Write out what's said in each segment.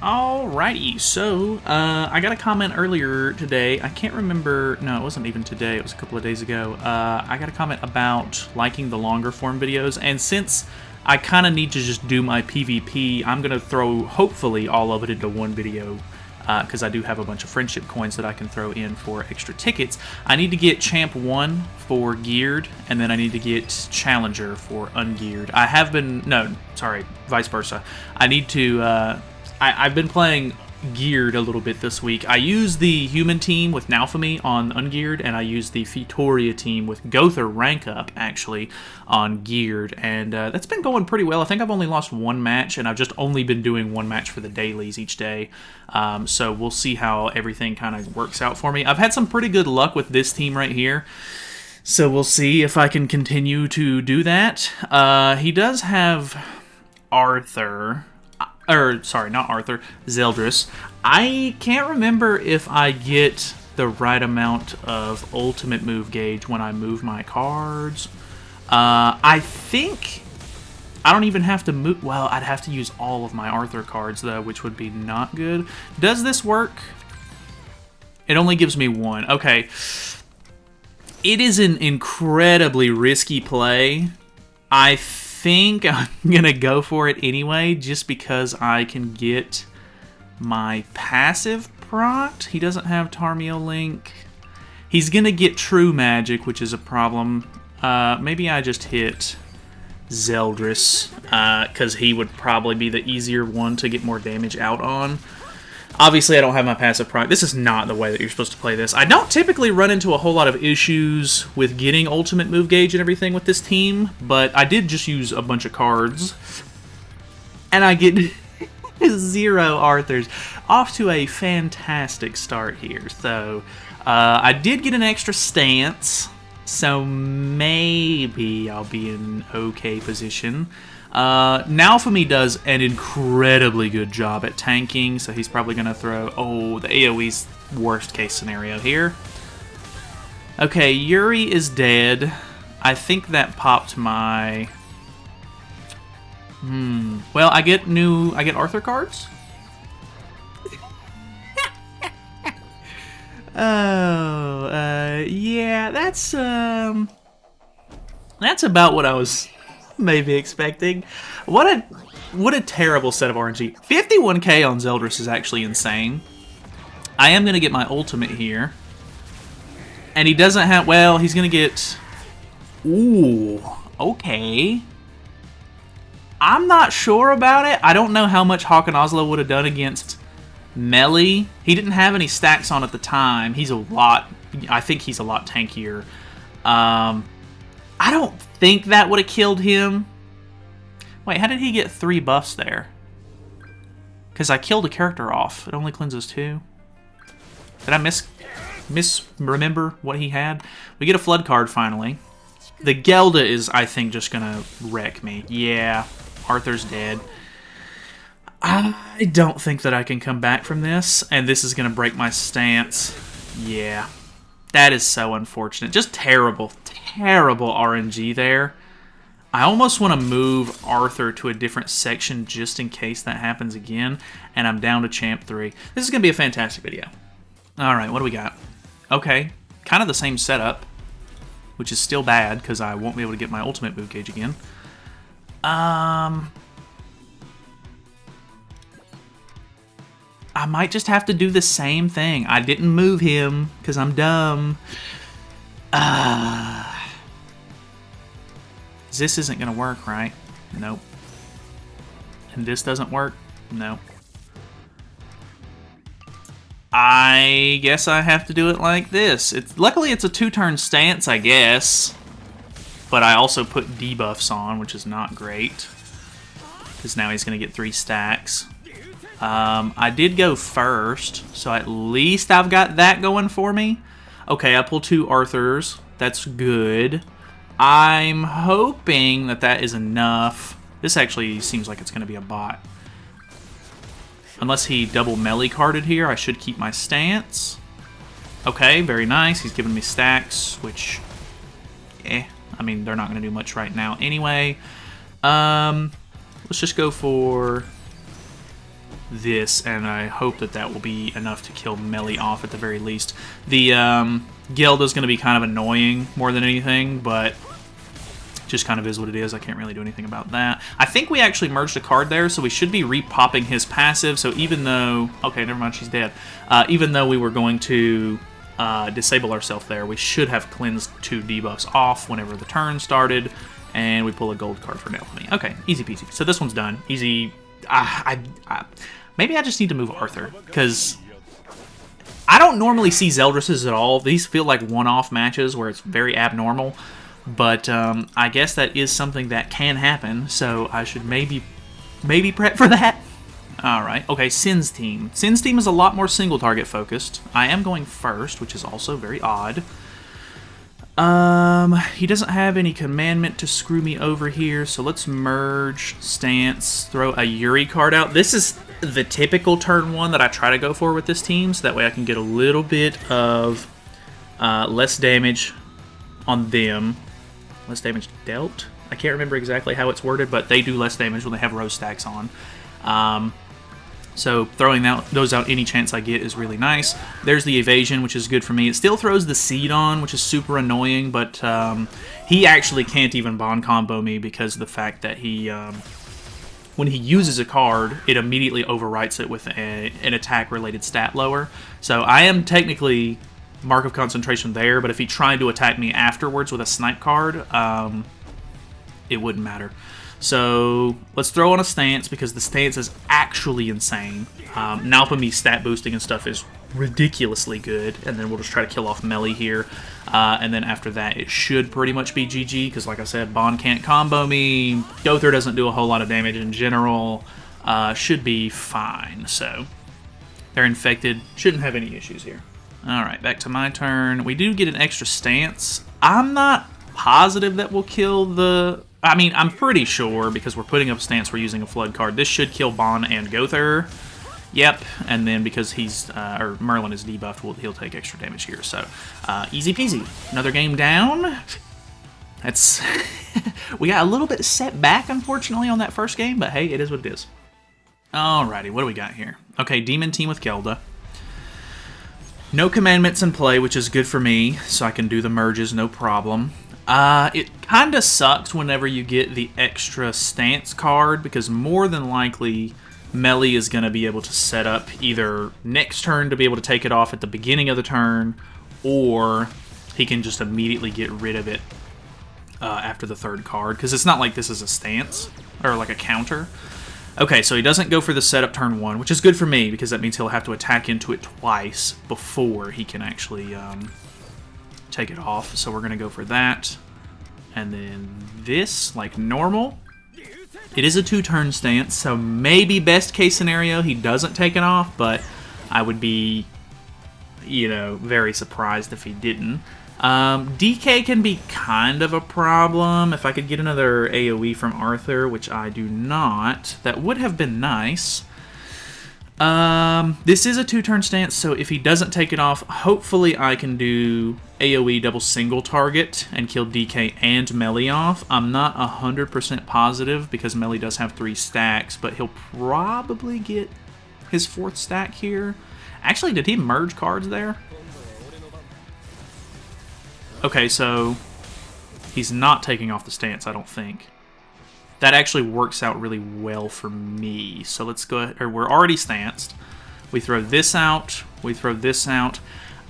Alrighty, so I got a comment earlier today. I can't remember. No, it wasn't even today. It was a couple of days ago. I got a comment about liking the longer form videos, and since I kind of need to just do my PvP, I'm gonna throw hopefully all of it into one video. Because I do have a bunch of friendship coins that I can throw in for extra tickets. I need to get Champ 1 for Geared, and then I need to get Challenger for Ungeared. I have been... No, sorry, vice versa. I need to... I've been playing Geared a little bit this week. I use the human team with Naofumi on Ungeared, and I use the Fitoria team with Gother rank up, actually, on Geared, and that's been going pretty well. I think I've only lost one match, and I've just only been doing one match for the dailies each day, so we'll see how everything kind of works out for me. I've had some pretty good luck with this team right here, so we'll see if I can continue to do that. He does have Arthur... Or, sorry, not Arthur, Zeldris. I can't remember if I get the right amount of ultimate move gauge when I move my cards. I think I don't even have to move... Well, I'd have to use all of my Arthur cards, though, which would be not good. Does this work? It only gives me one. Okay. It is an incredibly risky play. I think I'm gonna go for it anyway, just because I can get my passive proc. He doesn't have Tarmio Link. He's gonna get True Magic, which is a problem. Maybe I just hit Zeldris, because he would probably be the easier one to get more damage out on. Obviously, I don't have my passive proc. This is not the way that you're supposed to play this. I don't typically run into a whole lot of issues with getting ultimate move gauge and everything with this team, but I did just use a bunch of cards, and I get 0 Arthurs. Off to a fantastic start here. So, I did get an extra stance, so maybe I'll be in an okay position. Naofumi does an incredibly good job at tanking, so he's probably going to throw... Oh, the AoE's worst case scenario here. Okay, Yuri is dead. I think that popped my... Well, I get Arthur cards? Yeah, that's about what I was... maybe expecting. What a terrible set of RNG. 51k on Zeldris is actually insane. I am going to get my ultimate here. And he doesn't have... Well, he's going to get... Ooh, okay. I'm not sure about it. I don't know how much Hawk and Oslo would have done against Melee. He didn't have any stacks on at the time. He's a lot... I think he's a lot tankier. I don't think that would have killed him. Wait, how did he get 3 buffs there? Because I killed a character off. It only cleanses 2. Did I misremember what he had? We get a flood card finally. The Gelda is, I think, just going to wreck me. Yeah, Arthur's dead. I don't think that I can come back from this, and this is going to break my stance. Yeah, that is so unfortunate. Just terrible, terrible RNG there. I almost want to move Arthur to a different section just in case that happens again, and I'm down to Champ 3. This is going to be a fantastic video. Alright, what do we got? Okay, kind of the same setup, which is still bad because I won't be able to get my ultimate move gauge again. I might just have to do the same thing. I didn't move him because I'm dumb. This isn't going to work, right? Nope. And this doesn't work? No. I guess I have to do it like this. Luckily, it's a 2-turn stance, I guess. But I also put debuffs on, which is not great. Because now he's going to get 3 stacks. I did go first, so at least I've got that going for me. Okay, I pulled 2 Arthurs. That's good. I'm hoping that that is enough. This actually seems like it's going to be a bot. Unless he double melee carded here, I should keep my stance. Okay, very nice. He's giving me stacks, which... I mean, they're not going to do much right now anyway. Let's just go for... this, and I hope that that will be enough to kill Melly off at the very least. The Gelda's going to be kind of annoying more than anything, but just kind of is what it is. I can't really do anything about that. I think we actually merged a card there, so we should be re-popping his passive. So even though... Okay, never mind, she's dead. Even though we were going to disable ourselves there, we should have cleansed 2 debuffs off whenever the turn started, and we pull a gold card for Naomi. Okay, easy peasy. So this one's done. Easy. Maybe I just need to move Arthur, because I don't normally see Zeldris's at all. These feel like one-off matches where it's very abnormal. But I guess that is something that can happen, so I should maybe prep for that. Alright, okay, Sin's team. Sin's team is a lot more single target focused. I am going first, which is also very odd. He doesn't have any commandment to screw me over here, so let's merge, stance, throw a Yuri card out. This is the typical turn 1 that I try to go for with this team, so that way I can get a little bit of less damage on them. Less damage dealt? I can't remember exactly how it's worded, but they do less damage when they have rose stacks on. So throwing those out any chance I get is really nice. There's the evasion, which is good for me. It still throws the seed on, which is super annoying, but he actually can't even bond combo me because of the fact that he... when he uses a card, it immediately overwrites it with an attack-related stat lower. So I am technically... Mark of concentration there, but if he tried to attack me afterwards with a snipe card, it wouldn't matter. So let's throw on a stance, because the stance is actually insane. Nalpami's stat boosting and stuff is ridiculously good, and then we'll just try to kill off Melly here. And then after that, it should pretty much be GG, because like I said, Bond can't combo me, Gother doesn't do a whole lot of damage in general, should be fine. So they're infected, shouldn't have any issues here. Alright, back to my turn. We do get an extra stance. I'm not positive that we'll kill the... I mean, I'm pretty sure, because we're putting up stance, we're using a flood card. This should kill Bon and Gother. Yep, and then because he's... or Merlin is debuffed, he'll take extra damage here. So, easy peasy. Another game down. That's... we got a little bit set back, unfortunately, on that first game, but hey, it is what it is. Alrighty, what do we got here? Okay, Demon Team with Gelda. No commandments in play, which is good for me, so I can do the merges, no problem. It kind of sucks whenever you get the extra stance card, because more than likely, Melly is going to be able to set up either next turn to be able to take it off at the beginning of the turn, or he can just immediately get rid of it after the third card, because it's not like this is a stance, or like a counter. Okay, so he doesn't go for the setup turn 1, which is good for me, because that means he'll have to attack into it twice before he can actually take it off. So we're going to go for that. And then this, like normal. It is a 2-turn stance, so maybe best case scenario he doesn't take it off, but I would be, you know, very surprised if he didn't. DK can be kind of a problem. If I could get another AoE from Arthur, which I do not, that would have been nice. This is a 2-turn stance, so if he doesn't take it off, hopefully I can do AoE double single target and kill DK and Melly off. I'm not 100% positive, because Melly does have 3 stacks, but he'll probably get his 4th stack here. Actually, did he merge cards there? Okay, so he's not taking off the stance, I don't think. That actually works out really well for me. So let's go ahead, or we're already stanced. We throw this out, we throw this out.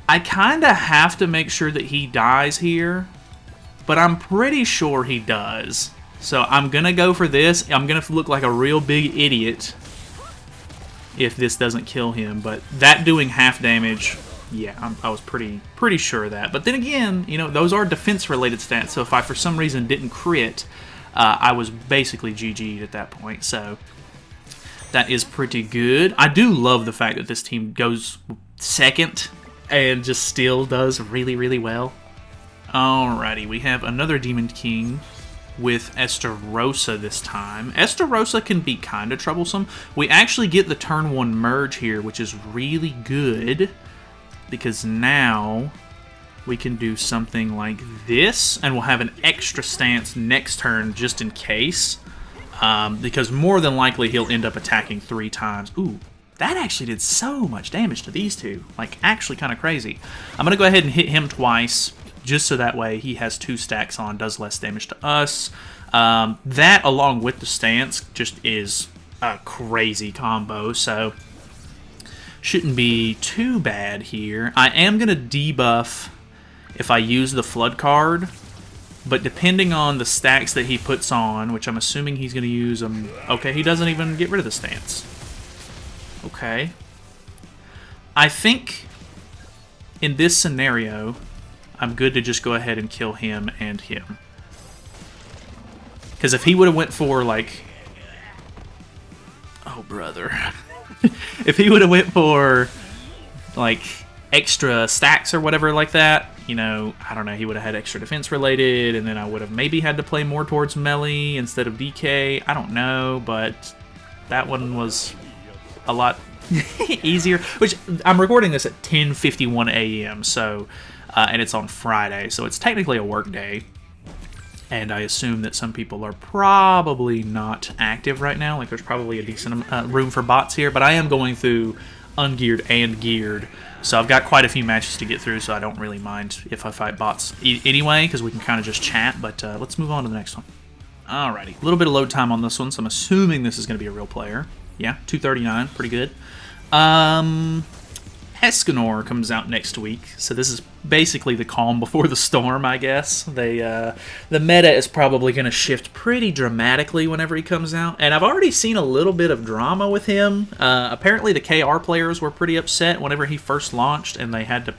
I kind of have to make sure that he dies here, but I'm pretty sure he does. So I'm going to go for this. I'm going to look like a real big idiot if this doesn't kill him, but that doing half damage... Yeah, I was pretty sure of that. But then again, you know, those are defense-related stats, so if I for some reason didn't crit, I was basically GG'd at that point. So that is pretty good. I do love the fact that this team goes second and just still does really, really well. Alrighty, we have another Demon King with Estarossa this time. Estarossa can be kind of troublesome. We actually get the turn 1 merge here, which is really good, because now we can do something like this, and we'll have an extra stance next turn just in case. because more than likely he'll end up attacking 3 times. Ooh, that actually did so much damage to these two. Like, actually kind of crazy. I'm going to go ahead and hit him twice, just so that way he has 2 stacks on, does less damage to us. That, along with the stance, just is a crazy combo, so shouldn't be too bad here. I am going to debuff if I use the Flood card, but depending on the stacks that he puts on, which I'm assuming he's going to use them... Okay, he doesn't even get rid of the stance. Okay. I think in this scenario, I'm good to just go ahead and kill him and him. Because if he would have went for, like... Oh, brother. If he would have went for, like, extra stacks or whatever like that, you know, I don't know, he would have had extra defense related, and then I would have maybe had to play more towards melee instead of DK. I don't know, but that one was a lot easier. Which, I'm recording this at 10:51 a.m., so, and it's on Friday, so it's technically a work day. And I assume that some people are probably not active right now. Like, there's probably a decent room for bots here. But I am going through Ungeared and Geared. So I've got quite a few matches to get through, so I don't really mind if I fight bots anyway, because we can kind of just chat. But let's move on to the next one. Alrighty. A little bit of load time on this one, so I'm assuming this is going to be a real player. Yeah, 239. Pretty good. Escanor comes out next week, so this is basically the calm before the storm, I guess. The meta is probably going to shift pretty dramatically whenever he comes out, and I've already seen a little bit of drama with him. Apparently the KR players were pretty upset whenever he first launched, and they had to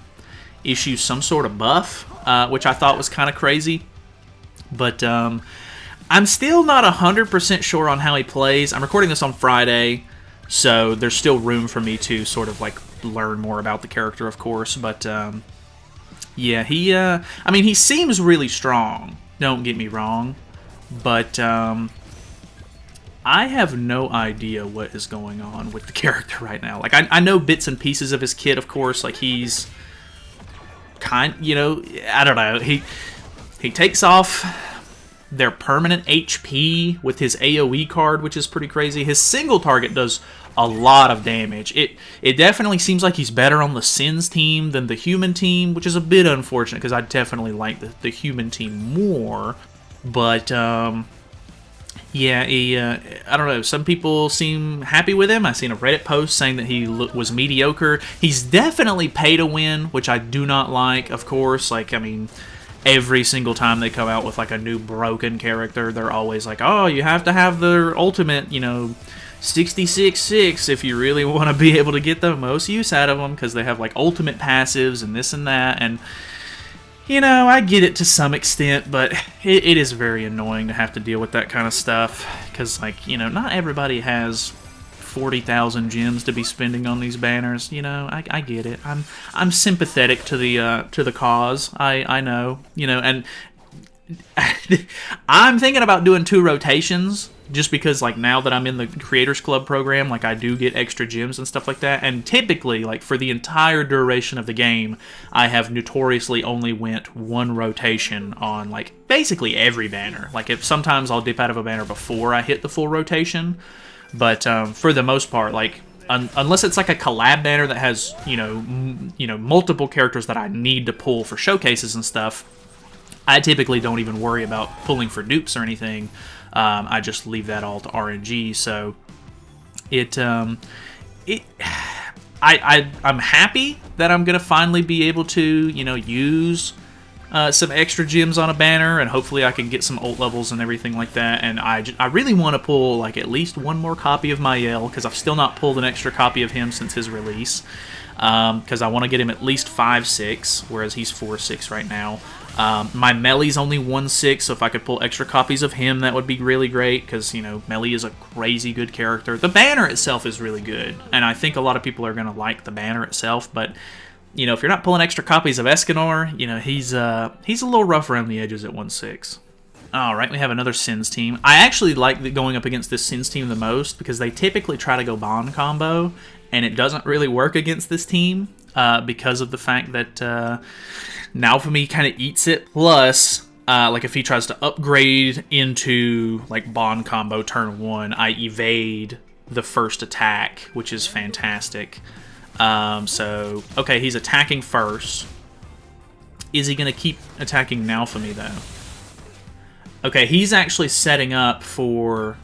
issue some sort of buff, which I thought was kind of crazy. But I'm still not 100% sure on how he plays. I'm recording this on Friday, so there's still room for me to sort of, like, learn more about the character, of course, but yeah, I mean, he seems really strong, don't get me wrong, but I have no idea what is going on with the character right now. Like, I know bits and pieces of his kit, of course, like, he's you know, I don't know, he takes off their permanent HP with his AoE card, which is pretty crazy. His single target does a lot of damage. It definitely seems like he's better on the Sins team than the human team, which is a bit unfortunate because I definitely like the human team more. But yeah, I don't know. Some people seem happy with him. I've seen a Reddit post saying that he was mediocre. He's definitely pay to win, which I do not like, of course. Like, I mean, every single time they come out with, like, a new broken character, they're always like, oh, you have to have their ultimate, you know, 66-6 if you really want to be able to get the most use out of them, because they have, like, ultimate passives and this and that, and, you know, I get it to some extent, but it is very annoying to have to deal with that kind of stuff, because, like, you know, not everybody has 40,000 gems to be spending on these banners. You know, I get it. I'm sympathetic to the cause. I know, you know, and I'm thinking about doing 2 rotations just because, like, now that I'm in the Creators Club program, like, I do get extra gems and stuff like that. And typically, like, for the entire duration of the game, I have notoriously only went 1 rotation on, like, basically every banner. Like, if sometimes I'll dip out of a banner before I hit the full rotation. But for the most part, like, unless it's like a collab banner that has, you know, multiple characters that I need to pull for showcases and stuff, I typically don't even worry about pulling for dupes or anything. I just leave that all to RNG. So I'm happy that I'm gonna finally be able to, you know, use some extra gems on a banner, and hopefully I can get some ult levels and everything like that. And I really want to pull, like, at least 1 more copy of Mael, because I've still not pulled an extra copy of him since his release, because I want to get him at least 5-6, whereas he's 4-6 right now. My Melee's only 1-6, so if I could pull extra copies of him, that would be really great, because, you know, Melee is a crazy good character. The banner itself is really good, and I think a lot of people are going to like the banner itself, but, you know, if you're not pulling extra copies of Escanor, you know, he's a little rough around the edges at 1-6. Alright, we have another Sins team. I actually like going up against this Sins team the most, because they typically try to go Bond combo, and it doesn't really work against this team, because of the fact that Naofumi kind of eats it, plus Like if he tries to upgrade into like Bond combo turn 1, I evade the first attack, which is fantastic. So, okay, he's attacking first. Is he going to keep attacking now for me, though? Okay, he's actually setting up for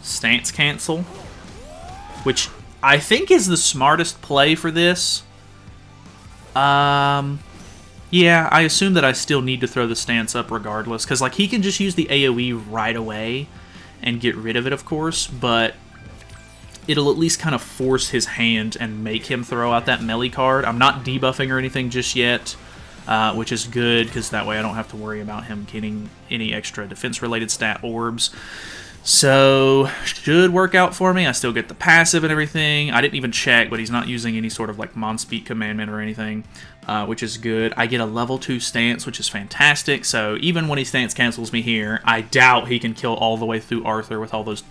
stance cancel, which I think is the smartest play for this. Yeah, I assume that I still need to throw the stance up regardless, because like he can just use the AoE right away and get rid of it, of course, but it'll at least kind of force his hand and make him throw out that melee card. I'm not debuffing or anything just yet, which is good, because that way I don't have to worry about him getting any extra defense-related stat orbs. So, should work out for me. I still get the passive and everything. I didn't even check, but he's not using any sort of like Monspeak commandment or anything, which is good. I get a level 2 stance, which is fantastic. So, even when he stance cancels me here, I doubt he can kill all the way through Arthur with all those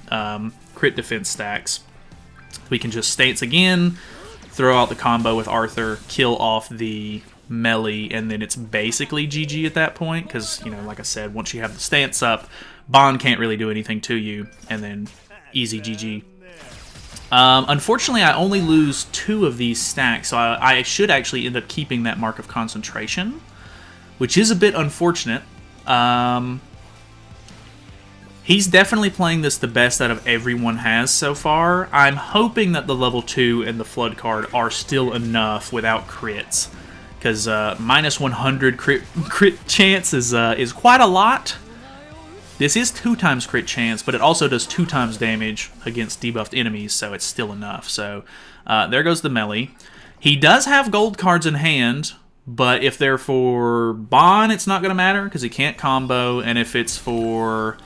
crit defense stacks. We can just stance again, throw out the combo with Arthur, kill off the melee, and then it's basically GG at that point, because, you know, like I said, once you have the stance up, Bond can't really do anything to you, and then easy GG. Unfortunately, I only lose 2 of these stacks, so I should actually end up keeping that Mark of Concentration, which is a bit unfortunate. He's definitely playing this the best out of everyone has so far. I'm hoping that the level 2 and the Flood card are still enough without crits, because minus 100 crit chance is quite a lot. This is 2 times crit chance, but it also does 2 times damage against debuffed enemies, so it's still enough. So there goes the melee. He does have gold cards in hand, but if they're for Bond, it's not going to matter because he can't combo, and if it's for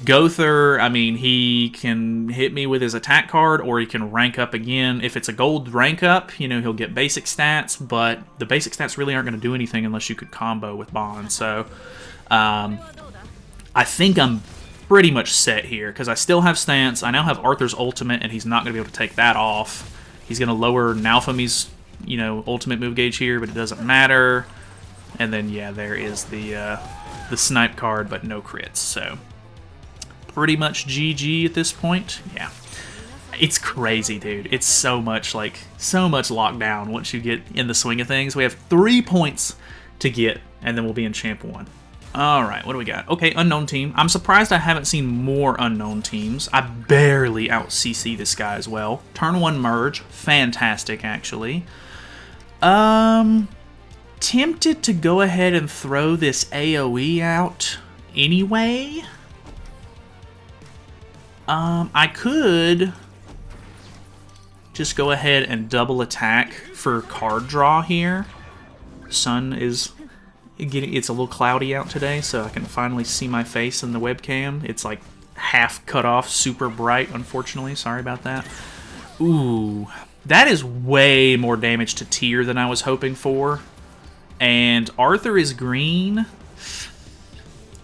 Gother, I mean, he can hit me with his attack card, or he can rank up again. If it's a gold rank up, you know, he'll get basic stats, but the basic stats really aren't going to do anything unless you could combo with Bond. So, I think I'm pretty much set here, because I still have stance. I now have Arthur's ultimate, and he's not going to be able to take that off. He's going to lower Naofumi's, you know, ultimate move gauge here, but it doesn't matter. And then, yeah, there is the snipe card, but no crits, so pretty much GG at this point. Yeah. It's crazy, dude. It's so much lockdown once you get in the swing of things. We have 3 points to get, and then we'll be in Champ 1. Alright, what do we got? Okay, unknown team. I'm surprised I haven't seen more unknown teams. I barely out-CC this guy as well. Turn 1 merge. Fantastic, actually. Tempted to go ahead and throw this AoE out anyway. I could just go ahead and double attack for card draw here. Sun is it's a little cloudy out today, so I can finally see my face in the webcam. It's like half cut off, super bright, unfortunately. Sorry about that. Ooh, that is way more damage to tier than I was hoping for. And Arthur is green.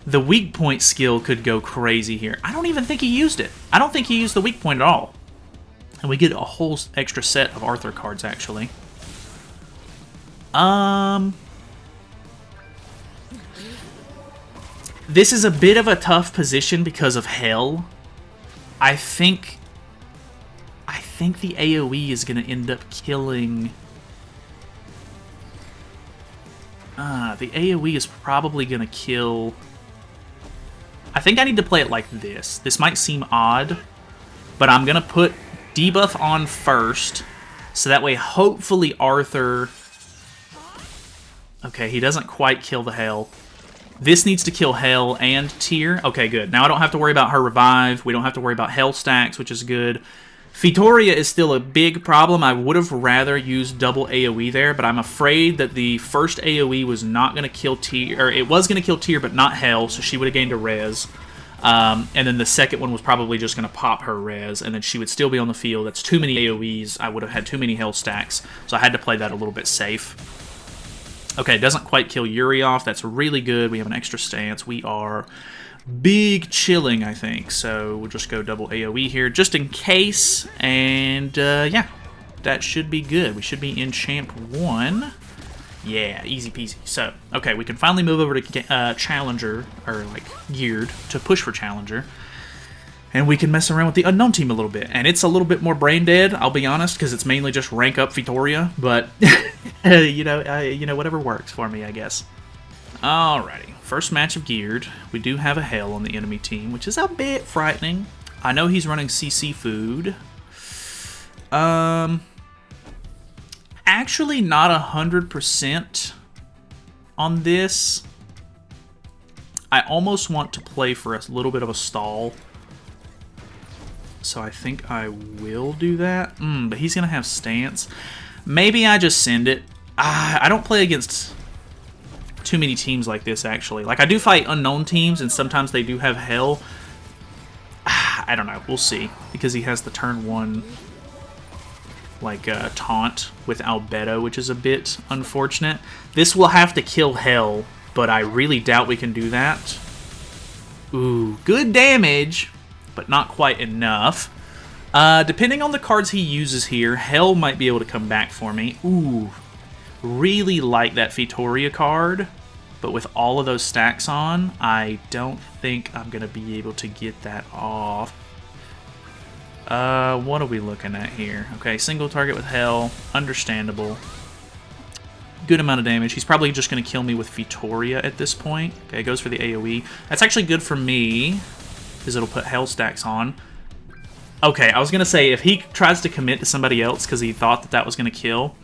The weak point skill could go crazy here. I don't even think he used it. I don't think he used the weak point at all. And we get a whole extra set of Arthur cards, actually. This is a bit of a tough position because of Hell. I think the AoE is going to end up killing... the AoE is probably going to kill... I think I need to play it like this. This might seem odd, but I'm going to put debuff on first, so that way hopefully Arthur... Okay, he doesn't quite kill the Hell. This needs to kill Hell and Tyr. Okay, good. Now I don't have to worry about her revive. We don't have to worry about Hell stacks, which is good. Fitoria is still a big problem. I would have rather used double AoE there, but I'm afraid that the first AoE was not going to kill Tyr, or it was going to kill Tyr, but not Hell, so she would have gained a res. And then the second one was probably just going to pop her res, and then she would still be on the field. That's too many AoEs. I would have had too many Hell stacks, so I had to play that a little bit safe. Okay, it doesn't quite kill Yuri off. That's really good. We have an extra stance. We are big chilling, I think. So we'll just go double AoE here just in case. And yeah, that should be good. We should be in Champ 1. Yeah, easy peasy. So, okay, we can finally move over to Challenger, or like Geared, to push for Challenger. And we can mess around with the Unknown team a little bit. And it's a little bit more brain dead, I'll be honest, because it's mainly just rank up Vittoria. But, you know, whatever works for me, I guess. Alrighty, first match of Geared. We do have a Hell on the enemy team, which is a bit frightening. I know he's running CC food. Actually not 100% on this. I almost want to play for a little bit of a stall. So I think I will do that. But he's going to have stance. Maybe I just send it. I don't play against too many teams like this, actually. Like, I do fight unknown teams, and sometimes they do have Hell. I don't know. We'll see. Because he has the turn 1, like, taunt with Albedo, which is a bit unfortunate. This will have to kill Hell, but I really doubt we can do that. Ooh, good damage, but not quite enough. Depending on the cards he uses here, Hell might be able to come back for me. Ooh, really like that Vittoria card, but with all of those stacks on, I don't think I'm going to be able to get that off. What are we looking at here? Okay, single target with Hell, understandable. Good amount of damage. He's probably just going to kill me with Vittoria at this point. Okay, goes for the AoE. That's actually good for me, because it'll put Hell stacks on. Okay, I was going to say, if he tries to commit to somebody else because he thought that that was going to kill,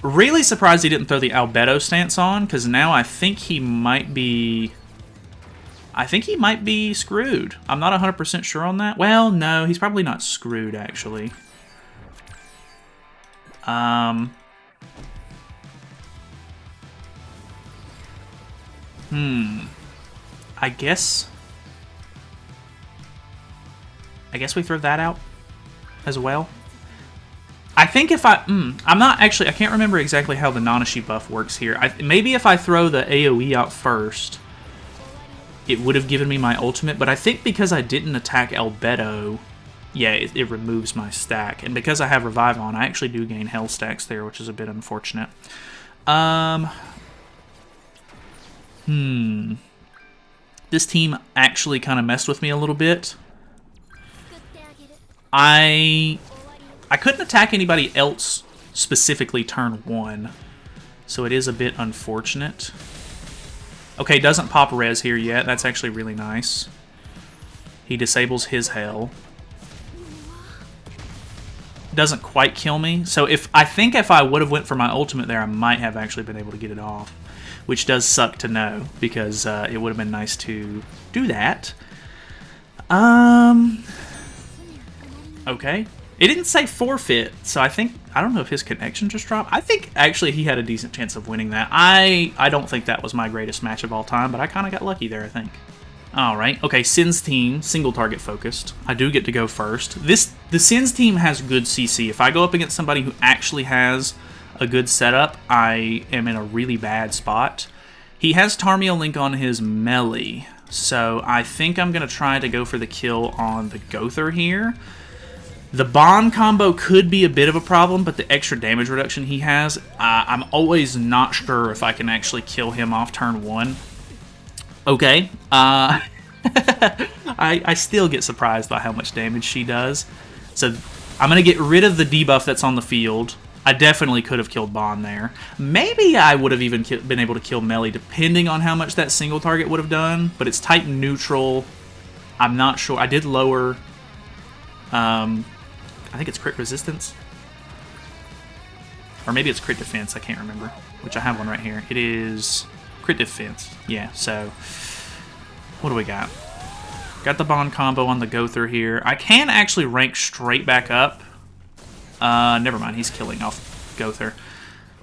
really surprised he didn't throw the Albedo stance on, because now I think he might be... screwed. I'm not 100% sure on that. Well, no, he's probably not screwed, actually. I guess we throw that out as well. I think if I'm not actually... I can't remember exactly how the Nanashi buff works here. Maybe if I throw the AoE out first, it would have given me my ultimate, but I think because I didn't attack Albedo, yeah, it removes my stack. And because I have Revive on, I actually do gain Hell stacks there, which is a bit unfortunate. This team actually kind of messed with me a little bit. I couldn't attack anybody else specifically turn 1, so it is a bit unfortunate. Okay, doesn't pop res here yet. That's actually really nice. He disables his Hell. Doesn't quite kill me. So I think if I would have went for my ultimate there, I might have actually been able to get it off. Which does suck to know, because it would have been nice to do that. Okay. It didn't say forfeit, so I don't know if his connection just dropped. I think actually he had a decent chance of winning that. I don't think that was my greatest match of all time, but I kind of got lucky there, I think. Alright, okay, Sin's team, single target focused. I do get to go first. The Sin's team has good CC. If I go up against somebody who actually has a good setup, I am in a really bad spot. He has Tarmio Link on his melee, so I think I'm going to try to go for the kill on the Gother here. The Bond combo could be a bit of a problem, but the extra damage reduction he has, I'm always not sure if I can actually kill him off turn 1. Okay, I still get surprised by how much damage she does. So I'm going to get rid of the debuff that's on the field. I definitely could have killed Bond there. Maybe I would have even been able to kill Melee, depending on how much that single target would have done, but it's type neutral. I'm not sure. I did lower... I think it's crit resistance. Or maybe it's crit defense, I can't remember. Which I have one right here. It is crit defense. Yeah, so... What do we got? Got the Bond combo on the Gother here. I can actually rank straight back up. Never mind, he's killing off Gother.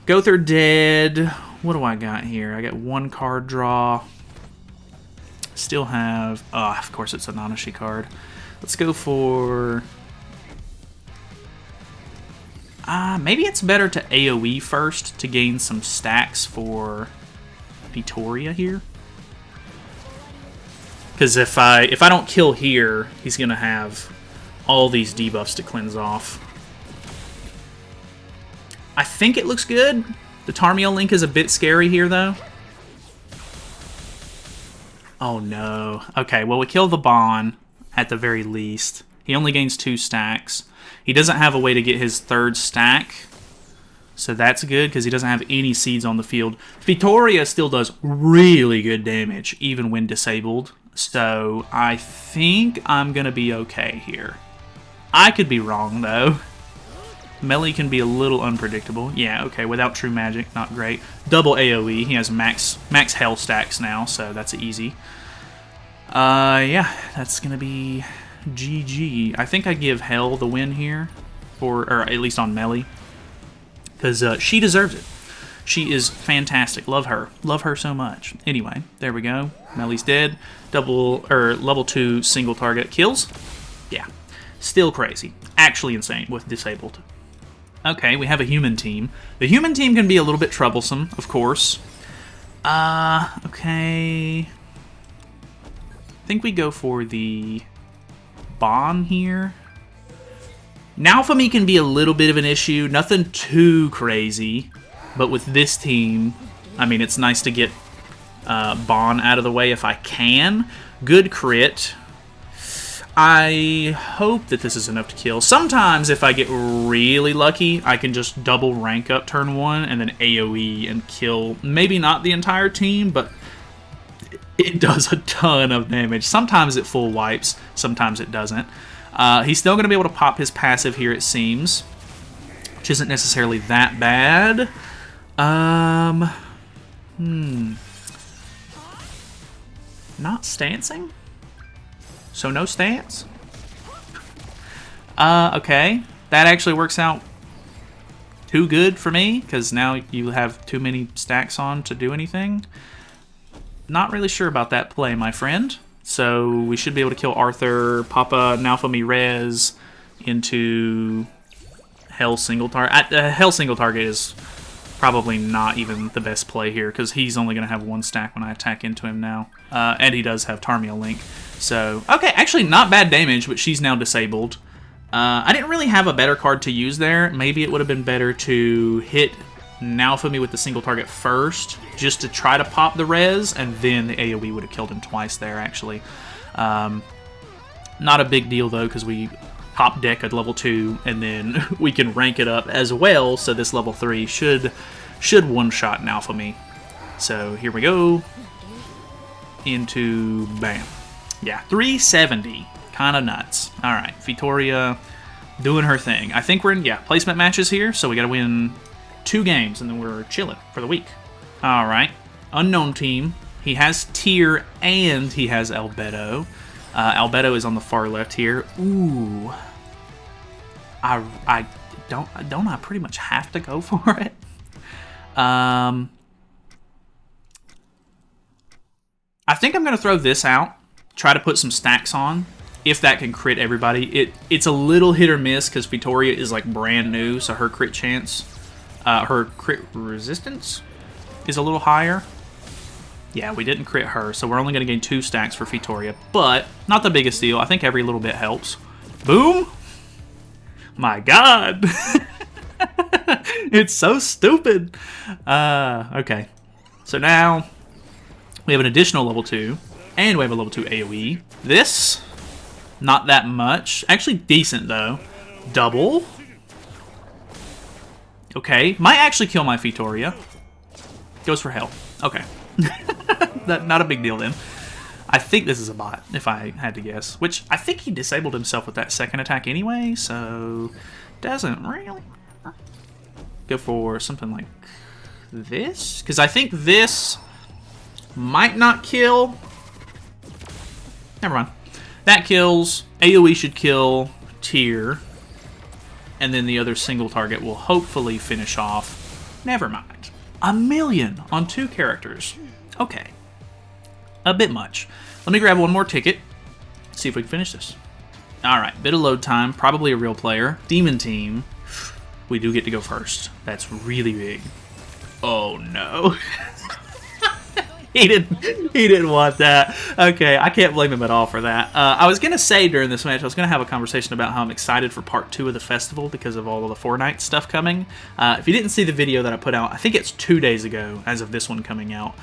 Gother dead. What do I got here? I got one card draw. Still have... Oh, of course it's a Nanashi card. Let's go for... maybe it's better to AoE first to gain some stacks for Vittoria here. Because if I don't kill here, he's going to have all these debuffs to cleanse off. I think it looks good. The Tarmiel Link is a bit scary here, though. Oh, no. Okay, well, we kill the Bon at the very least. He only gains 2 stacks. He doesn't have a way to get his 3rd stack, so that's good because he doesn't have any seeds on the field. Vittoria still does really good damage, even when disabled. So I think I'm going to be okay here. I could be wrong, though. Melee can be a little unpredictable. Yeah, okay, without true magic, not great. Double AoE. He has max hell stacks now, so that's easy. Yeah, that's going to be GG. I think I give Hell the win here, or at least on Melee, because she deserves it. She is fantastic. Love her. Love her so much. Anyway, there we go. Melee's dead. Level 2 single target kills. Yeah. Still crazy. Actually insane with disabled. Okay, we have a human team. The human team can be a little bit troublesome, of course. Okay. I think we go for the Bon here. Naofumi can be a little bit of an issue. Nothing too crazy. But with this team, I mean, it's nice to get Bon out of the way if I can. Good crit. I hope that this is enough to kill. Sometimes, if I get really lucky, I can just double rank up turn 1 and then AoE and kill maybe not the entire team, but it does a ton of damage. Sometimes it full wipes, sometimes it doesn't. He's still going to be able to pop his passive here, it seems, which isn't necessarily that bad. Not stancing? So no stance? Okay. That actually works out too good for me, because now you have too many stacks on to do anything. Not really sure about that play, my friend. So we should be able to kill Arthur, pop a Naofumi res into Hell single target. Hell single target is probably not even the best play here, because he's only going to have 1 stack when I attack into him now. And he does have Tarmiel Link. So, okay, actually not bad damage, but she's now disabled. I didn't really have a better card to use there. Maybe it would have been better to hit Naofumi with the single target first, just to try to pop the res, and then the AoE would have killed him twice there, actually. Not a big deal, though, because we top deck at level 2, and then we can rank it up as well, so this level 3 should one-shot Naofumi. So, here we go. Into bam. Yeah, 370. Kind of nuts. Alright, Vittoria doing her thing. I think we're in, placement matches here, so we got to win 2 games, and then we're chilling for the week. Alright, unknown team. He has Tyr, and he has Albedo. Albedo is on the far left here. Ooh. I don't pretty much have to go for it? I think I'm going to throw this out. Try to put some stacks on, if that can crit everybody. It's a little hit or miss, because Vittoria is like brand new, so her crit chance, her crit resistance is a little higher. Yeah, we didn't crit her, so we're only going to gain 2 stacks for Vittoria, but not the biggest deal. I think every little bit helps. Boom! My God! It's so stupid! Okay. So now, we have an additional level 2, and we have a level 2 AoE. This, not that much. Actually decent, though. Double. Okay, might actually kill my Vittoria. Goes for hell. Okay. Not a big deal then. I think this is a bot, if I had to guess. Which, I think he disabled himself with that second attack anyway, so doesn't really go for something like this. Because I think this might not kill. Never mind. That kills. AoE should kill Tyr. And then the other single target will hopefully finish off. Never mind. 1,000,000 on 2 characters. Okay. A bit much. Let me grab one more ticket. See if we can finish this. Alright, bit of load time. Probably a real player. Demon team. We do get to go first. That's really big. Oh no. He didn't want that. Okay, I can't blame him at all for that. I was gonna say during this match, I was gonna have a conversation about how I'm excited for part 2 of the festival because of all of the Fortnite stuff coming. If you didn't see the video that I put out, I think it's 2 days ago, as of this one coming out.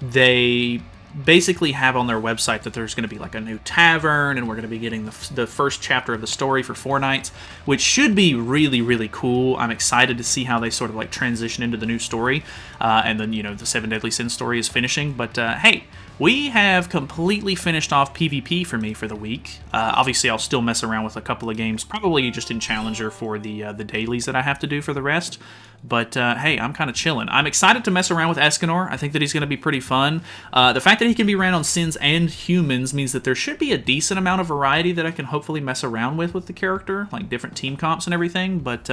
They basically have on their website that there's going to be like a new tavern, and we're going to be getting the first chapter of the story for 4 nights, which should be really, really cool. I'm excited to see how they sort of like transition into the new story, and then, you know, the 7 Deadly Sins story is finishing. But hey, we have completely finished off PvP for me for the week. Obviously, I'll still mess around with a couple of games, probably just in Challenger for the dailies that I have to do for the rest. But hey, I'm kind of chilling. I'm excited to mess around with Escanor. I think that he's going to be pretty fun. The fact that he can be ran on Sins and Humans means that there should be a decent amount of variety that I can hopefully mess around with the character, like different team comps and everything. But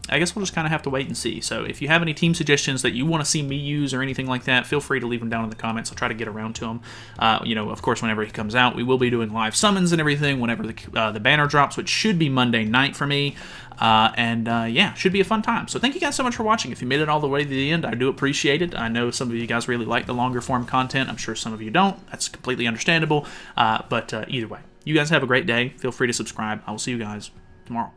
I guess we'll just kind of have to wait and see. So if you have any team suggestions that you want to see me use or anything like that, feel free to leave them down in the comments. I'll try to get around to them. You know, of course, whenever he comes out, we will be doing live summons and everything whenever the banner drops, which should be Monday night for me. Yeah, should be a fun time. So thank you guys so much for watching. If you made it all the way to the end, I do appreciate it. I know some of you guys really like the longer form content. I'm sure some of you don't. That's completely understandable. But either way, you guys have a great day. Feel free to subscribe. I will see you guys tomorrow.